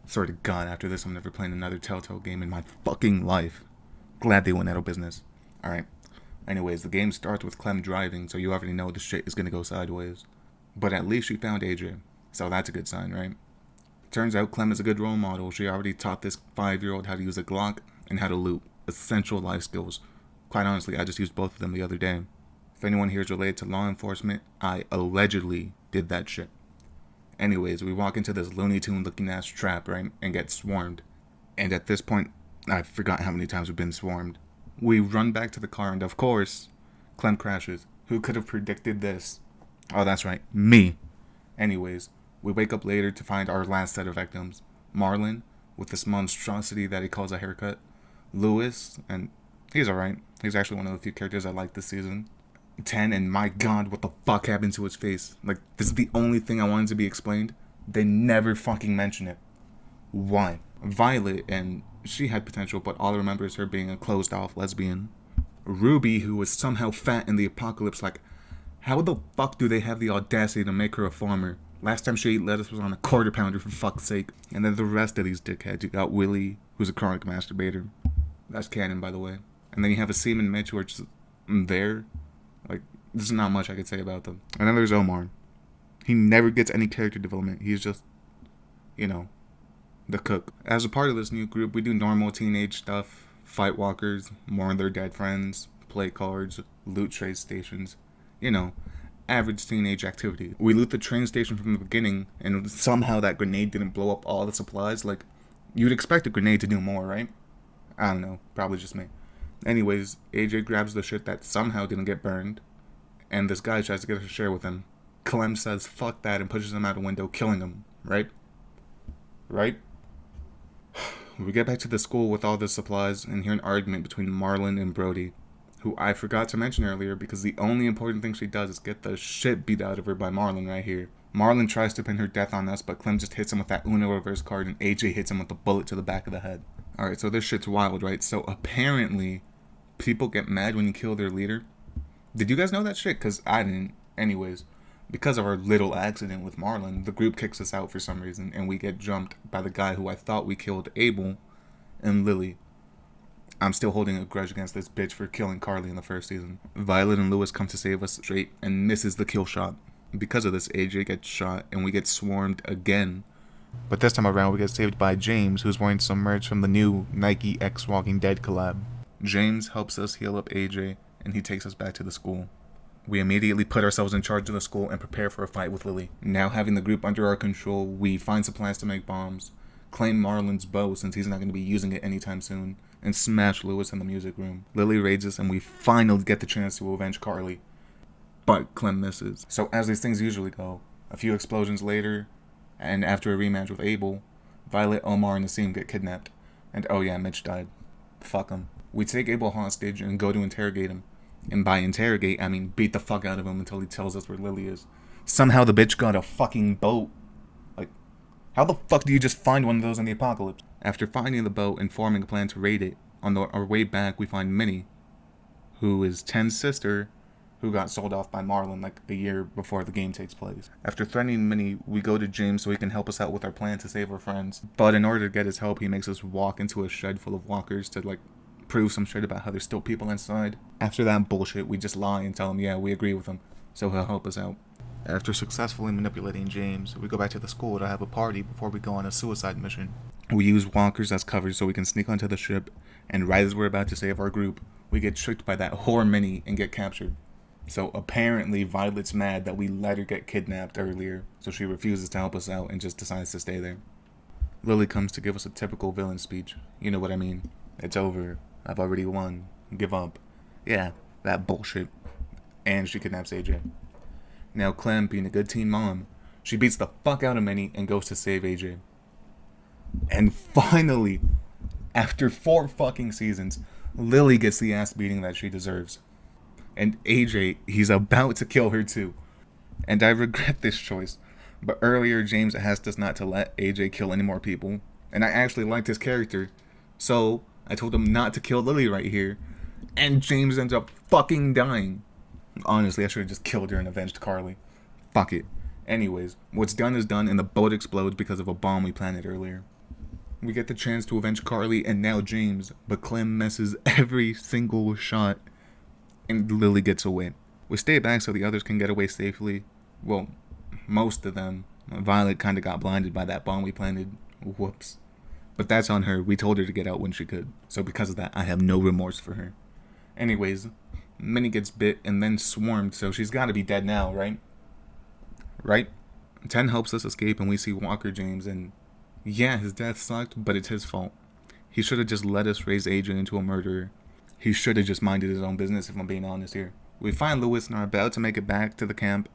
Swear to God, after this, I'm never playing another Telltale game in my fucking life. Glad they went out of business. Alright. Anyways, the game starts with Clem driving, so you already know the shit is gonna go sideways. But at least she found AJ, so that's a good sign, right? Turns out Clem is a good role model. She already taught this 5-year-old how to use a Glock and how to loot. Essential life skills. Quite honestly, I just used both of them the other day. If anyone here is related to law enforcement, I allegedly did that shit. Anyways, we walk into this Looney Tune looking ass trap, right? And get swarmed. And at this point, I forgot how many times we've been swarmed. We run back to the car, and of course, Clem crashes. Who could have predicted this? Oh, that's right, me. Anyways, we wake up later to find our last set of victims. Marlon, with this monstrosity that he calls a haircut. Lewis, and he's alright. He's actually one of the few characters I like this season. 10, and my god, what the fuck happened to his face? Like, this is the only thing I wanted to be explained. They never fucking mention it. Why? Violet, and she had potential, but all I remember is her being a closed off lesbian. Ruby, who was somehow fat in the apocalypse, like, how the fuck do they have the audacity to make her a farmer? Last time she ate lettuce was on a quarter pounder, for fuck's sake. And then the rest of these dickheads. You got Willie, who's a chronic masturbator. That's canon, by the way. And then you have a Seaman Mitch, who are just there. Like, there's not much I could say about them. And then there's Omar. He never gets any character development. He's just, you know, the cook. As a part of this new group, we do normal teenage stuff. Fight walkers, mourn their dead friends, play cards, loot train stations. You know, average teenage activity. We loot the train station from the beginning, and somehow that grenade didn't blow up all the supplies. Like, you'd expect a grenade to do more, right? I don't know, probably just me. Anyways, AJ grabs the shit that somehow didn't get burned, and this guy tries to get her to share with him. Clem says fuck that and pushes him out a window, killing him, right? Right? We get back to the school with all the supplies and hear an argument between Marlon and Brody, who I forgot to mention earlier because the only important thing she does is get the shit beat out of her by Marlon right here. Marlon tries to pin her death on us, but Clem just hits him with that Uno reverse card and AJ hits him with a bullet to the back of the head. Alright, so this shit's wild, right? So apparently, people get mad when you kill their leader. Did you guys know that shit? Because I didn't. Anyways, because of our little accident with Marlon, the group kicks us out for some reason, and we get jumped by the guy who I thought we killed, Abel, and Lily. I'm still holding a grudge against this bitch for killing Carly in the first season. Violet and Lewis come to save us straight and misses the kill shot. Because of this, AJ gets shot, and we get swarmed again. But this time around, we get saved by James, who's wearing some merch from the new Nike X Walking Dead collab. James helps us heal up AJ, and he takes us back to the school. We immediately put ourselves in charge of the school and prepare for a fight with Lily. Now having the group under our control, we find supplies to make bombs, claim Marlon's bow since he's not going to be using it anytime soon, and smash Lewis in the music room. Lily raids us, and we finally get the chance to avenge Carly. But Clem misses. So as these things usually go, a few explosions later, and after a rematch with Abel, Violet, Omar, and Nassim get kidnapped. And oh yeah, Mitch died. Fuck him. We take Abel hostage and go to interrogate him. And by interrogate, I mean beat the fuck out of him until he tells us where Lily is. Somehow the bitch got a fucking boat. Like, how the fuck do you just find one of those in the apocalypse? After finding the boat and forming a plan to raid it, on our way back we find Minnie, who is Ten's sister, who got sold off by Marlon like a year before the game takes place. After threatening Minnie, we go to James so he can help us out with our plan to save our friends. But in order to get his help, he makes us walk into a shed full of walkers to like prove some shit about how there's still people inside. After that bullshit, we just lie and tell him, yeah, we agree with him, so he'll help us out. After successfully manipulating James, we go back to the school to have a party before we go on a suicide mission. We use walkers as cover so we can sneak onto the ship, and right as we're about to save our group, we get tricked by that whore Minnie and get captured. So apparently Violet's mad that we let her get kidnapped earlier, so she refuses to help us out and just decides to stay there. Lily comes to give us a typical villain speech. You know what I mean. It's over. I've already won. Give up. Yeah, that bullshit. And she kidnaps AJ. Now Clem, being a good teen mom, she beats the fuck out of Minnie and goes to save AJ. And finally, after 4 fucking seasons, Lily gets the ass beating that she deserves. And AJ, he's about to kill her too. And I regret this choice, but earlier James asked us not to let AJ kill any more people, and I actually liked his character, so I told him not to kill Lily right here, and James ends up fucking dying. Honestly, I should have just killed her and avenged Carly. Fuck it. Anyways, what's done is done, and the boat explodes because of a bomb we planted earlier. We get the chance to avenge Carly and now James, but Clem messes every single shot and Lily gets away. We stay back so the others can get away safely. Well, most of them. Violet kind of got blinded by that bomb we planted. Whoops. But that's on her. We told her to get out when she could. So because of that, I have no remorse for her. Anyways, Minnie gets bit and then swarmed, so she's got to be dead now, right? Right? 10 helps us escape and we see Walker James, and yeah, his death sucked, but it's his fault. He should have just let us raise Adrian into a murderer. He should have just minded his own business, if I'm being honest here. We find Lewis and are about to make it back to the camp,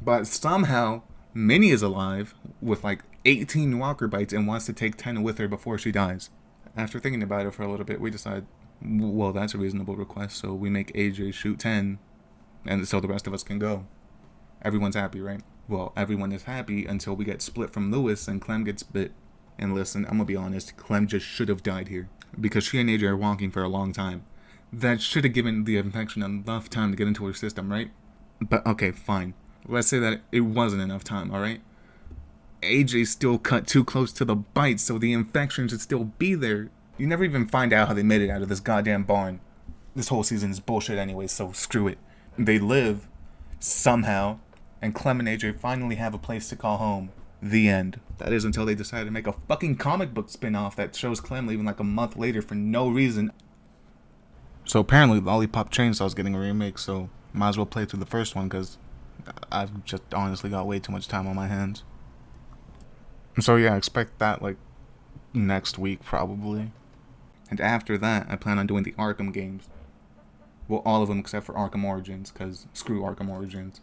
but somehow Minnie is alive with like 18 Walker bites and wants to take 10 with her before she dies. After thinking about it for a little bit, we decide, well, that's a reasonable request, so we make AJ shoot 10, and so the rest of us can go. Everyone's happy, right? Well, everyone is happy until we get split from Lewis and Clem gets bit. And listen, I'm gonna be honest, Clem just should have died here. Because she and AJ are walking for a long time. That should have given the infection enough time to get into her system, right? But okay, fine. Let's say that it wasn't enough time, alright? AJ still cut too close to the bite, so the infection should still be there. You never even find out how they made it out of this goddamn barn. This whole season is bullshit anyway, so screw it. They live, somehow, and Clem and AJ finally have a place to call home. The end. That is until they decide to make a fucking comic book spin-off that shows Clem leaving like a month later for no reason. So apparently Lollipop Chainsaw is getting a remake, so might as well play through the first one because I've just honestly got way too much time on my hands. So yeah, expect that like next week probably. And after that, I plan on doing the Arkham games. Well, all of them except for Arkham Origins, because screw Arkham Origins.